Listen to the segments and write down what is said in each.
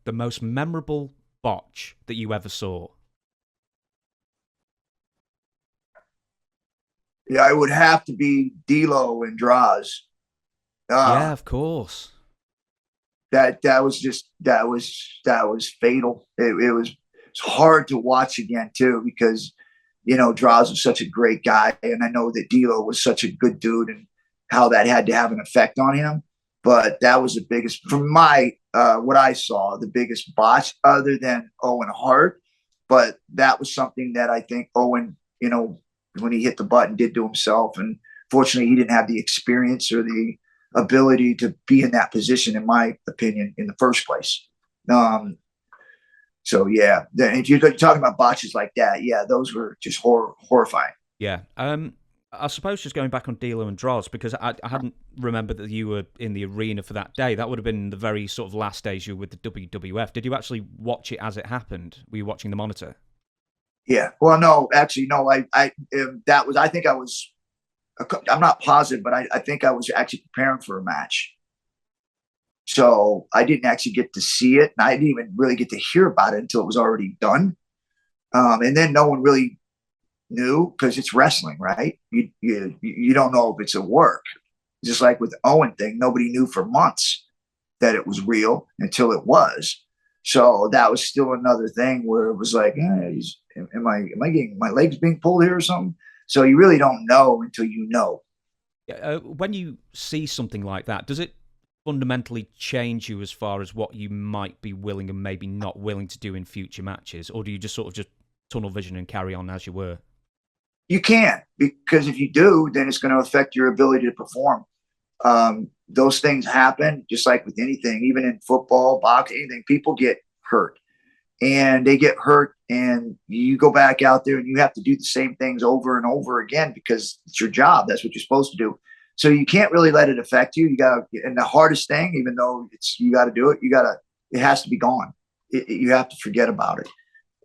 the most memorable botch that you ever saw? Yeah, it would have to be D'Lo and Droz. Yeah, Uh, of course. that was fatal. It was it's hard to watch again too because Droz was such a great guy, and I know that D'Lo was such a good dude, and how that had to have an effect on him. But that was the biggest, from my what I saw, the biggest botch other than Owen Hart. But that was something that I think Owen, when he hit the button, did to himself, and fortunately, he didn't have the experience or the ability to be in that position, in my opinion, in the first place. Um, so yeah, if you're talking about botches like that, yeah, those were just horrifying. Yeah. I suppose just going back on D'Lo and Droz, because I hadn't remembered that you were in the arena for that day. That would have been the very sort of last days you were with the WWF. Did you actually watch it as it happened? Were you watching the monitor? Yeah. Well, no, actually, no. That was. I think I was. I'm not positive, but I think I was actually preparing for a match. So I didn't actually get to see it, and I didn't even really get to hear about it until it was already done. And then no one really knew because it's wrestling, right? You don't know if it's a work. Just like with the Owen thing, nobody knew for months that it was real until it was. So that was still another thing where it was like, am I getting my legs being pulled here or something? So you really don't know until you know. Yeah, when you see something like that, does it fundamentally change you as far as what you might be willing and maybe not willing to do in future matches, or do you just sort of just tunnel vision and carry on as you were? You can't, because if you do, then it's going to affect your ability to perform. Those things happen just like with anything, even in football, boxing, anything. People get hurt, and they get hurt, and you go back out there and you have to do the same things over and over again because it's your job. That's what you're supposed to do. So you can't really let it affect you. You got to, and the hardest thing, even though you got to do it, it has to be gone. You have to forget about it.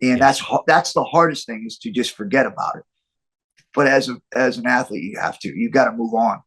And Yeah. that's the hardest thing, is to just forget about it. But as an athlete, you got to move on.